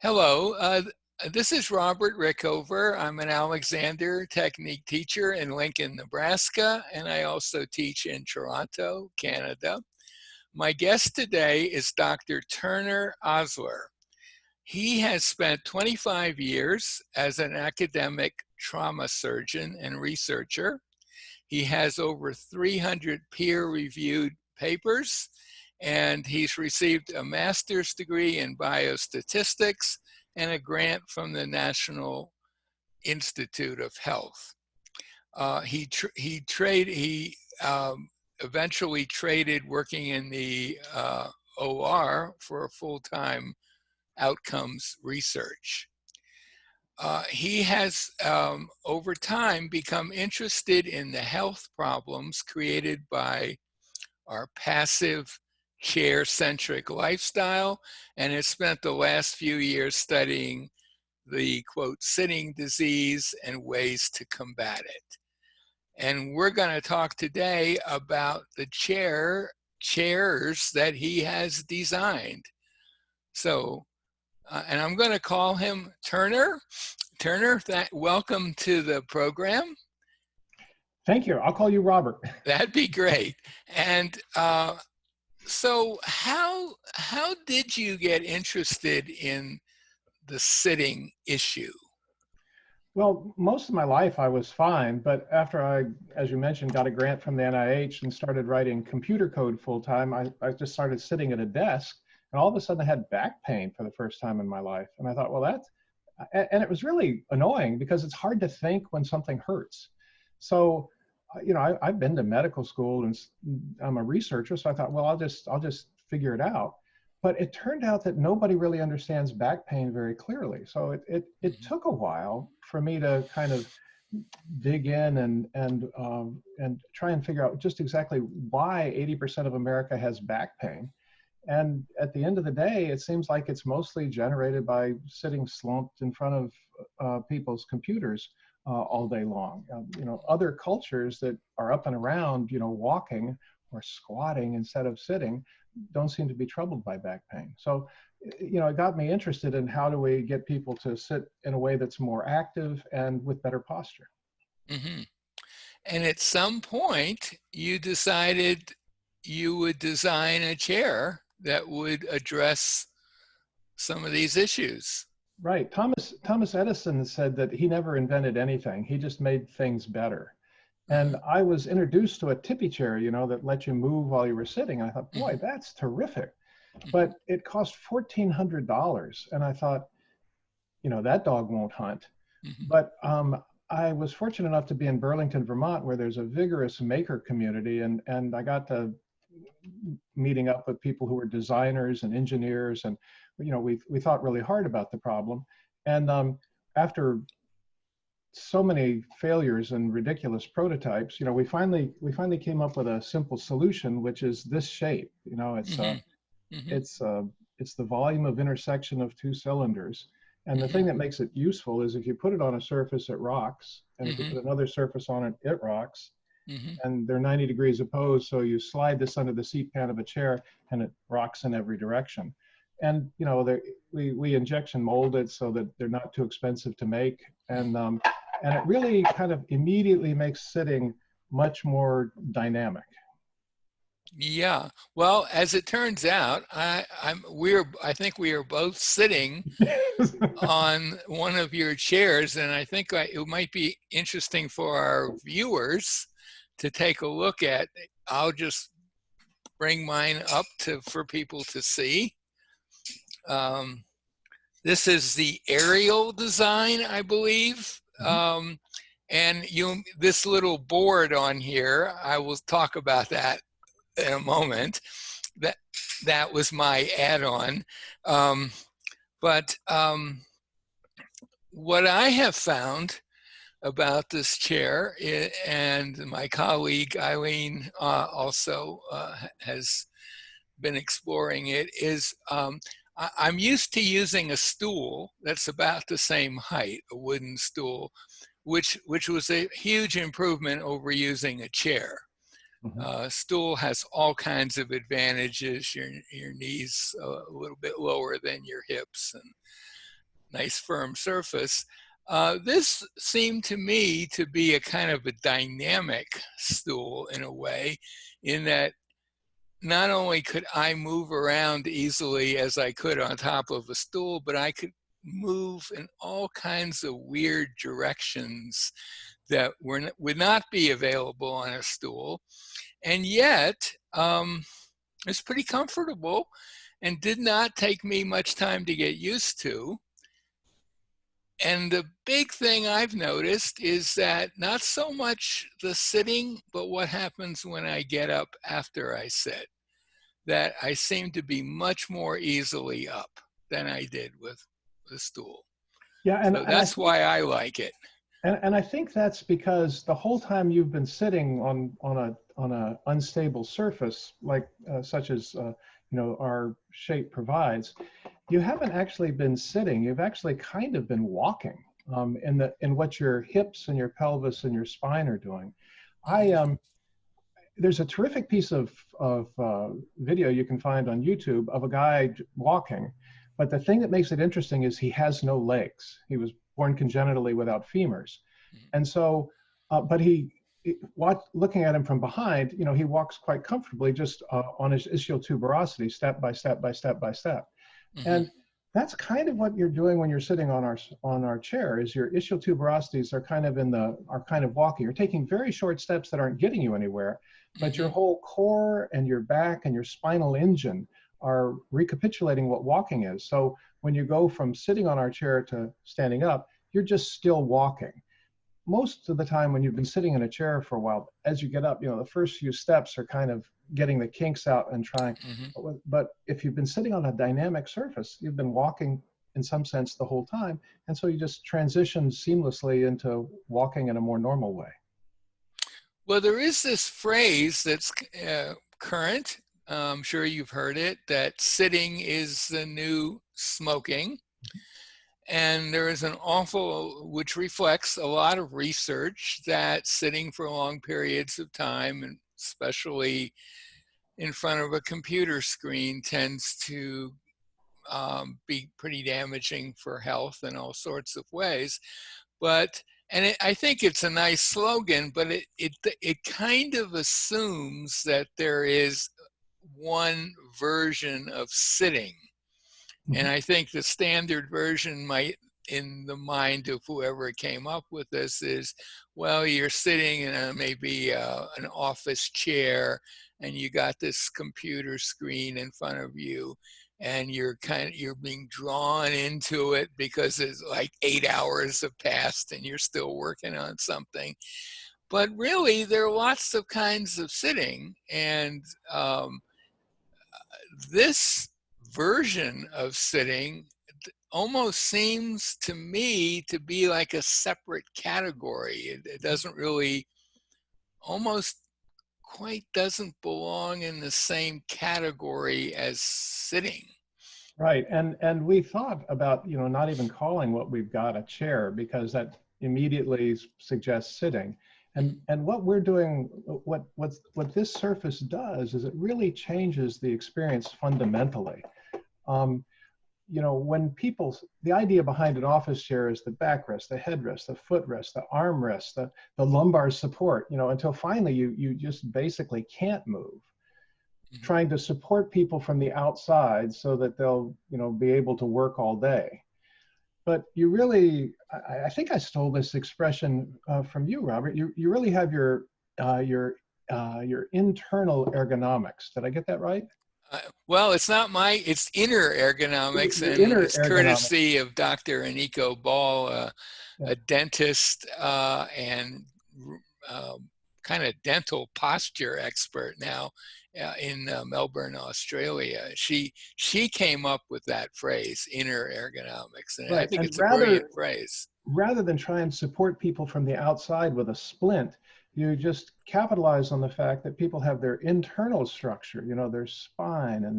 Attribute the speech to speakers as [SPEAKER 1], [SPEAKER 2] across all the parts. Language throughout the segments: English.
[SPEAKER 1] Hello, this is Robert Rickover. I'm an Alexander Technique teacher in Lincoln, Nebraska, and I also teach in Toronto, Canada. My guest today is Dr. Turner Osler. He has spent 25 years as an academic trauma surgeon and researcher. He has over 300 peer-reviewed papers, and he's received a master's degree in biostatistics and a grant from the National Institute of Health. He eventually traded working in the OR for a full-time outcomes research. He has, over time, become interested in the health problems created by our passive chair-centric lifestyle, and has spent the last few years studying the, quote, sitting disease and ways to combat it. And we're going to talk today about the chairs that he has designed. So, and I'm going to call him Turner. Turner, welcome to the program.
[SPEAKER 2] Thank you. I'll call you Robert.
[SPEAKER 1] That'd be great. And so how did you get interested in the sitting issue?
[SPEAKER 2] Well, most of my life I was fine, but after I, as you mentioned, got a grant from the NIH and started writing computer code full time, I just started sitting at a desk, and all of a sudden I had back pain for the first time in my life. And I thought, well, and it was really annoying because it's hard to think when something hurts. So, I've been to medical school and I'm a researcher, so I thought, well, I'll just figure it out. But it turned out that nobody really understands back pain very clearly. So it took a while for me to kind of dig in and try and figure out just exactly why 80% of America has back pain. And at the end of the day, it seems like it's mostly generated by sitting slumped in front of people's computers all day long. Other cultures that are up and around, walking or squatting instead of sitting, don't seem to be troubled by back pain. So, it got me interested in how do we get people to sit in a way that's more active and with better posture.
[SPEAKER 1] Mm-hmm. And at some point, you decided you would design a chair that would address some of these issues.
[SPEAKER 2] Right. Thomas Edison said that he never invented anything. He just made things better. And I was introduced to a tippy chair, that let you move while you were sitting. And I thought, boy, that's terrific. But it cost $1,400. And I thought, that dog won't hunt. But I was fortunate enough to be in Burlington, Vermont, where there's a vigorous maker community. And I got to meeting up with people who were designers and engineers. And, we thought really hard about the problem. And after so many failures and ridiculous prototypes, we finally came up with a simple solution, which is this shape. It's the volume of intersection of two cylinders. And the thing that makes it useful is if you put it on a surface, it rocks. And if you put another surface on it, it rocks. And they're 90 degrees opposed. So you slide this under the seat pan of a chair and it rocks in every direction. And, we injection mold it so that they're not too expensive to make. And it really kind of immediately makes sitting much more dynamic.
[SPEAKER 1] Yeah. Well, as it turns out, I think we are both sitting on one of your chairs, and I think it might be interesting for our viewers to take a look at. I'll just bring mine up for people to see. This is the aerial design, I believe. And this little board on here, I will talk about that in a moment. That was my add-on. But what I have found about this chair, and my colleague Eileen also has been exploring it, is I'm used to using a stool that's about the same height, a wooden stool, which was a huge improvement over using a chair. Stool has all kinds of advantages. Your knees a little bit lower than your hips, nice firm surface. This seemed to me to be a kind of a dynamic stool in a way, in that not only could I move around easily as I could on top of a stool, but I could move in all kinds of weird directions that would not be available on a stool. And yet, it's pretty comfortable and did not take me much time to get used to. And the big thing I've noticed is that not so much the sitting, but what happens when I get up after I sit, that I seem to be much more easily up than I did with the stool.
[SPEAKER 2] Yeah,
[SPEAKER 1] So that's why I like it.
[SPEAKER 2] and I think that's because the whole time you've been sitting on a unstable surface, like such as our shape provides, you haven't actually been sitting. You've actually kind of been walking in what your hips and your pelvis and your spine are doing. There's a terrific piece of video you can find on YouTube of a guy walking, but the thing that makes it interesting is he has no legs. He was born congenitally without femurs, and so, but looking at him from behind, he walks quite comfortably just on his ischial tuberosity, step by step by step by step. And that's kind of what you're doing when you're sitting on our chair. Is your ischial tuberosities are kind of walking. You're taking very short steps that aren't getting you anywhere, but your whole core and your back and your spinal engine are recapitulating what walking is. So when you go from sitting on our chair to standing up, you're just still walking. Most of the time when you've been sitting in a chair for a while, as you get up, the first few steps are kind of getting the kinks out and trying. But if you've been sitting on a dynamic surface, you've been walking in some sense the whole time. And so you just transition seamlessly into walking in a more normal way.
[SPEAKER 1] Well, there is this phrase that's current. I'm sure you've heard it, that sitting is the new smoking. And there is which reflects a lot of research, that sitting for long periods of time, and especially in front of a computer screen, tends to be pretty damaging for health in all sorts of ways. I think it's a nice slogan, but it kind of assumes that there is one version of sitting. And I think the standard version might, in the mind of whoever came up with this, is, well, you're sitting in maybe an office chair, and you got this computer screen in front of you, and you're being drawn into it because it's like 8 hours have passed and you're still working on something. But really, there are lots of kinds of sitting, and this version of sitting almost seems to me to be like a separate category. It doesn't really, almost quite doesn't belong in the same category as sitting.
[SPEAKER 2] Right, and we thought about not even calling what we've got a chair, because that immediately suggests sitting. And what we're doing, what this surface does, is it really changes the experience fundamentally. When the idea behind an office chair is the backrest, the headrest, the footrest, the armrest, the lumbar support, until finally you just basically can't move. Trying to support people from the outside so that they'll, be able to work all day. But you really, I think I stole this expression from you, Robert. You really have your internal ergonomics. Did I get that right?
[SPEAKER 1] Well, it's it's inner ergonomics, and it's courtesy of Dr. Aniko Ball, a dentist and kind of dental posture expert now in Melbourne, Australia. She came up with that phrase, inner ergonomics, and I think it's a brilliant phrase.
[SPEAKER 2] Rather than try and support people from the outside with a splint, you just capitalize on the fact that people have their internal structure, their spine and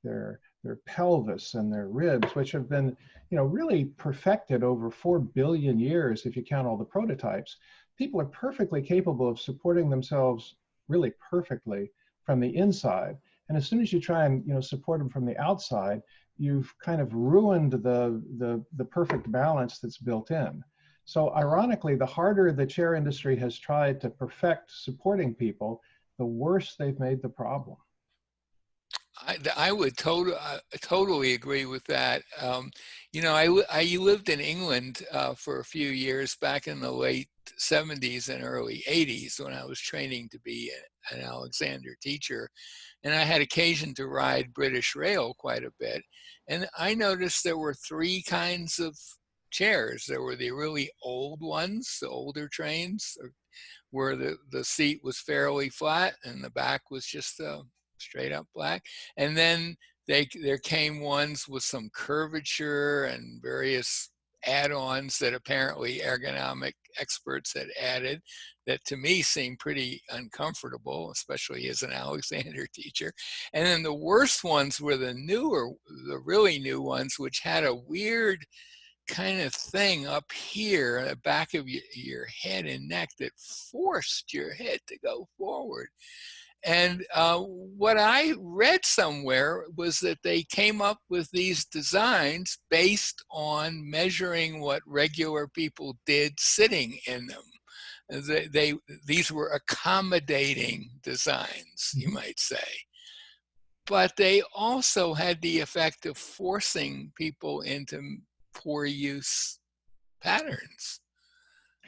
[SPEAKER 2] their pelvis and their ribs, which have been, really perfected over 4 billion years if you count all the prototypes. People are perfectly capable of supporting themselves really perfectly from the inside. And as soon as you try and support them from the outside, you've kind of ruined the perfect balance that's built in. So ironically, the harder the chair industry has tried to perfect supporting people, the worse they've made the problem.
[SPEAKER 1] I would totally agree with that. You know, I lived in England for a few years back in the late 70s and early 80s when I was training to be an Alexander teacher. And I had occasion to ride British Rail quite a bit. And I noticed there were three kinds of chairs. There were the really old ones, the older trains, where the seat was fairly flat and the back was just straight up black. And then there came ones with some curvature and various add-ons that apparently ergonomic experts had added that to me seemed pretty uncomfortable, especially as an Alexander teacher. And then the worst ones were the really new ones, which had a weird kind of thing up here at the back of your head and neck that forced your head to go forward. And what I read somewhere was that they came up with these designs based on measuring what regular people did sitting in them. These were accommodating designs, you might say. But they also had the effect of forcing people into poor use patterns.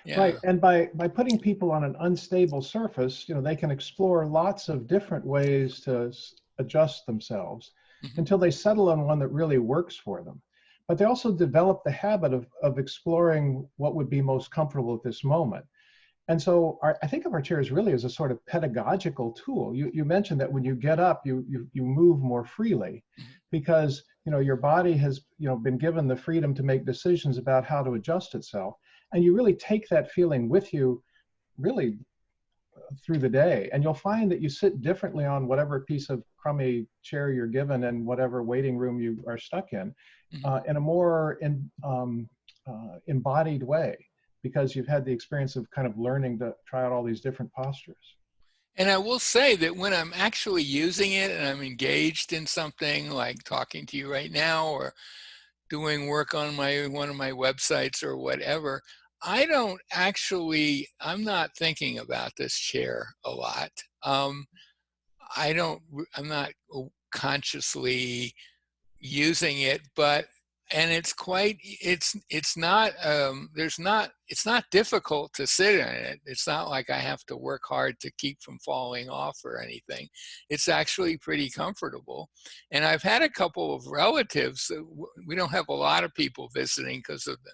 [SPEAKER 1] Yeah.
[SPEAKER 2] Right, and by putting people on an unstable surface, they can explore lots of different ways to adjust themselves
[SPEAKER 1] Mm-hmm.
[SPEAKER 2] until they settle on one that really works for them. But they also develop the habit of exploring what would be most comfortable at this moment. And so I think of our chairs really as a sort of pedagogical tool. You mentioned that when you get up, you move more freely
[SPEAKER 1] Mm-hmm.
[SPEAKER 2] because your body has been given the freedom to make decisions about how to adjust itself. And you really take that feeling with you really through the day. And you'll find that you sit differently on whatever piece of crummy chair you're given and whatever waiting room you are stuck in a more embodied way, because you've had the experience of kind of learning to try out all these different postures.
[SPEAKER 1] And I will say that when I'm actually using it and I'm engaged in something like talking to you right now or doing work on one of my websites or whatever, I'm not thinking about this chair a lot. I'm not consciously using it, and it's not difficult to sit in it. It's not like I have to work hard to keep from falling off or anything. It's actually pretty comfortable. And I've had a couple of relatives. We don't have a lot of people visiting because of the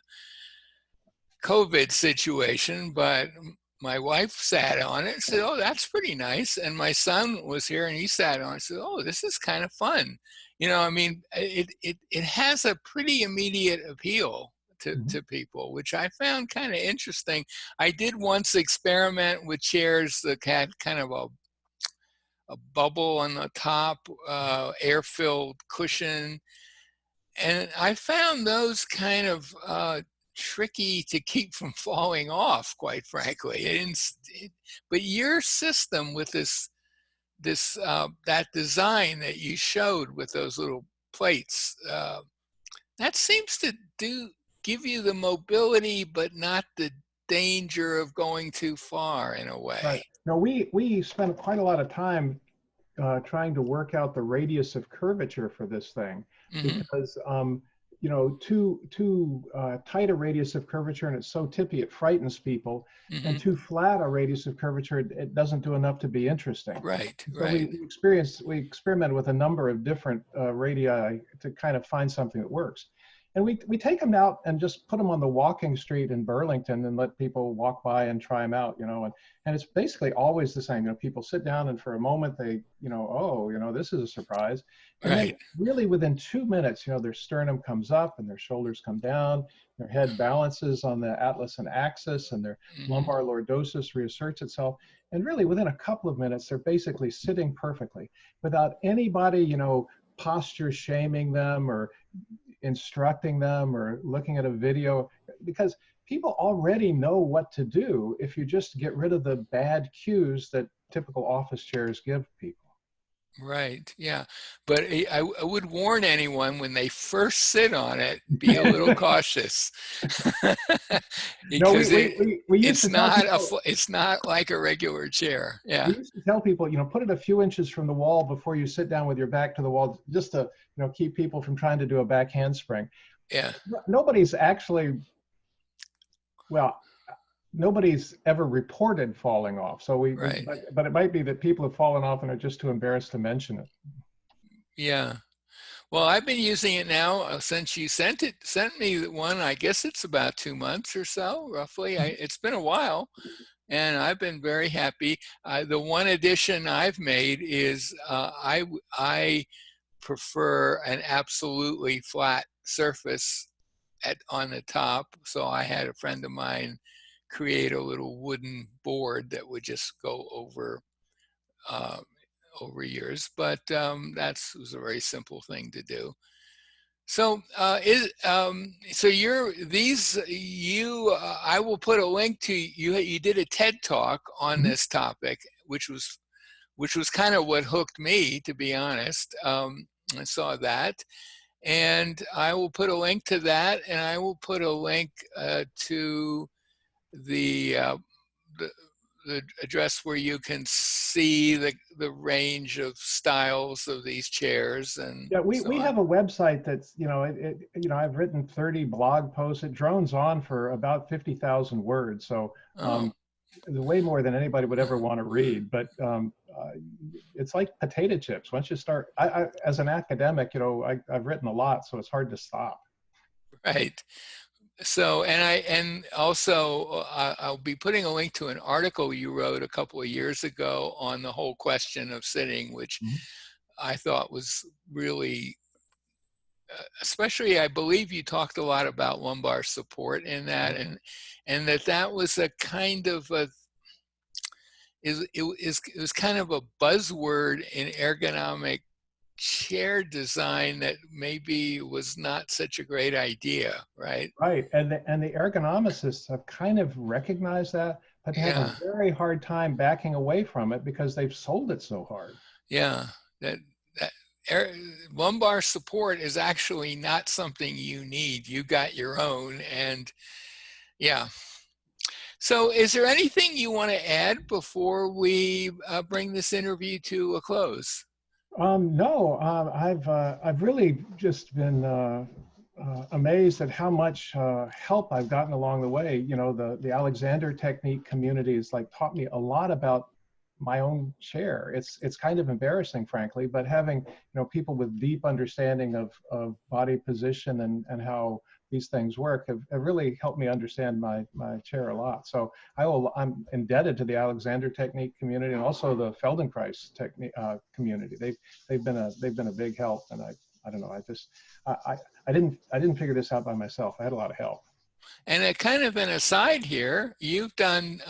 [SPEAKER 1] COVID situation, but my wife sat on it and said, "Oh, that's pretty nice." And my son was here and he sat on it and said, "Oh, this is kind of fun." I mean, it has a pretty immediate appeal to people, which I found kind of interesting. I did once experiment with chairs that had kind of a bubble on the top, air-filled cushion. And I found those kind of tricky to keep from falling off, quite frankly. But your system with that design that you showed with those little plates, that seems to give you the mobility, but not the danger of going too far in a way.
[SPEAKER 2] Right. Now we spent quite a lot of time trying to work out the radius of curvature for this thing,
[SPEAKER 1] Mm-hmm.
[SPEAKER 2] because too tight a radius of curvature and it's so tippy it frightens people,
[SPEAKER 1] Mm-hmm.
[SPEAKER 2] and too flat a radius of curvature it doesn't do enough to be interesting.
[SPEAKER 1] Right,
[SPEAKER 2] So
[SPEAKER 1] right.
[SPEAKER 2] we experimented with a number of different radii to kind of find something that works. And we take them out and just put them on the walking street in Burlington and let people walk by and try them out, and it's basically always the same. People sit down and for a moment they, oh, this is a surprise. And then
[SPEAKER 1] Right.
[SPEAKER 2] really within 2 minutes, their sternum comes up and their shoulders come down, their head balances on the atlas and axis, and their
[SPEAKER 1] Mm-hmm.
[SPEAKER 2] lumbar lordosis reasserts itself. And really within a couple of minutes, they're basically sitting perfectly without anybody, posture shaming them or instructing them or looking at a video, because people already know what to do if you just get rid of the bad cues that typical office chairs give people.
[SPEAKER 1] Right. Yeah. But I would warn anyone when they first sit on it, be a little cautious
[SPEAKER 2] No,
[SPEAKER 1] because
[SPEAKER 2] we used
[SPEAKER 1] it's
[SPEAKER 2] to tell
[SPEAKER 1] not
[SPEAKER 2] people,
[SPEAKER 1] it's not like a regular chair.
[SPEAKER 2] we
[SPEAKER 1] Yeah.
[SPEAKER 2] used to tell people, put it a few inches from the wall before you sit down with your back to the wall, just to, keep people from trying to do a back handspring.
[SPEAKER 1] Yeah.
[SPEAKER 2] Nobody's actually, well, nobody's ever reported falling off. So
[SPEAKER 1] Right.
[SPEAKER 2] but it might be that people have fallen off and are just too embarrassed to mention it.
[SPEAKER 1] Yeah. Well, I've been using it now since you sent me one. I guess it's about 2 months or so, roughly. It's been a while, and I've been very happy. The one addition I've made is I prefer an absolutely flat surface on the top. So I had a friend of mine create a little wooden board that would just go uh, over years, but that was a very simple thing to do. So so I will put a link to you. You did a TED talk on
[SPEAKER 2] Mhm.
[SPEAKER 1] this topic, which was kind of what hooked me, to be honest. I saw that, and I will put a link to that, and I will put a link to the, uh, the the address where you can see the range of styles of these chairs and
[SPEAKER 2] Yeah,
[SPEAKER 1] so
[SPEAKER 2] we
[SPEAKER 1] on.
[SPEAKER 2] have a website that's, I've written 30 blog posts. It drones on for about 50,000 words. So
[SPEAKER 1] Oh,
[SPEAKER 2] it's way more than anybody would ever want to read. But it's like potato chips. Once you start, as an academic, I've written a lot, so it's hard to stop.
[SPEAKER 1] right. So, and also I'll be putting a link to an article you wrote a couple of years ago on the whole question of sitting, which
[SPEAKER 2] Mhm.
[SPEAKER 1] I thought was really, especially I believe you talked a lot about lumbar support in that, and that was a kind of a it was kind of a buzzword in ergonomic chair design that maybe was not such a great idea, right?
[SPEAKER 2] Right, and the ergonomicists have kind of recognized that, but they have a
[SPEAKER 1] Yeah,
[SPEAKER 2] very hard time backing away from it because they've sold it so hard.
[SPEAKER 1] yeah. That that air, lumbar support is actually not something you need. You got your own, and yeah. So, is there anything you want to add before we bring this interview to a close?
[SPEAKER 2] No, I've really just been amazed at how much help I've gotten along the way. The Alexander technique community has like taught me a lot about my own chair. It's kind of embarrassing, frankly, but having people with deep understanding of body position and how these things work have really helped me understand my chair a lot. So I'm indebted to the Alexander technique community and also the Feldenkrais technique community. They've been a big help, and I don't know. I didn't figure this out by myself. I had a lot of help.
[SPEAKER 1] And a kind of an aside here, you've done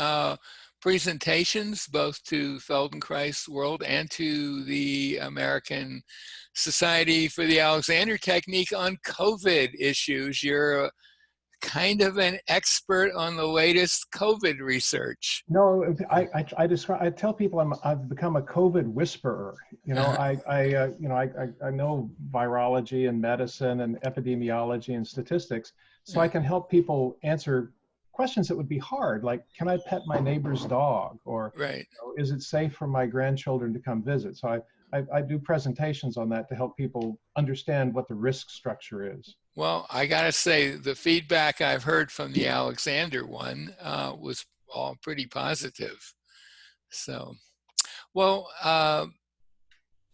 [SPEAKER 1] presentations both to Feldenkrais World and to the American Society for the Alexander Technique on COVID issues. You're kind of an expert on the latest COVID research.
[SPEAKER 2] No, I tell people I've become a COVID whisperer. I know virology and medicine and epidemiology and statistics, so I can help people answer questions that would be hard, like can I pet my neighbor's dog, or
[SPEAKER 1] Right.
[SPEAKER 2] is it safe for my grandchildren to come visit? So I do presentations on that to help people understand what the risk structure is.
[SPEAKER 1] Well, I got to say, the feedback I've heard from the Alexander one was all pretty positive. So, well,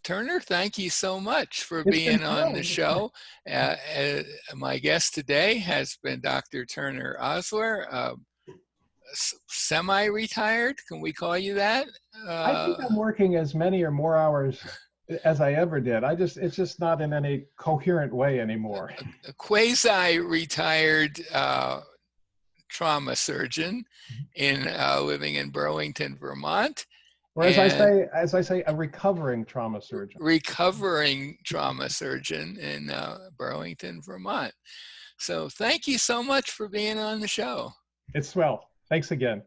[SPEAKER 1] Turner, thank you so much for
[SPEAKER 2] It's been
[SPEAKER 1] being on the
[SPEAKER 2] thrilled.
[SPEAKER 1] show. My guest today has been Dr. Turner Osler, semi-retired. Can we call you that?
[SPEAKER 2] I think
[SPEAKER 1] Uh,
[SPEAKER 2] I'm working as many or more hours as I ever did. It's just not in any coherent way anymore.
[SPEAKER 1] a quasi-retired trauma surgeon in living in Burlington, Vermont,
[SPEAKER 2] Or
[SPEAKER 1] and
[SPEAKER 2] as I say, a recovering trauma surgeon.
[SPEAKER 1] recovering trauma surgeon in Burlington, Vermont. So thank you so much for being on the show.
[SPEAKER 2] It's swell. Thanks again.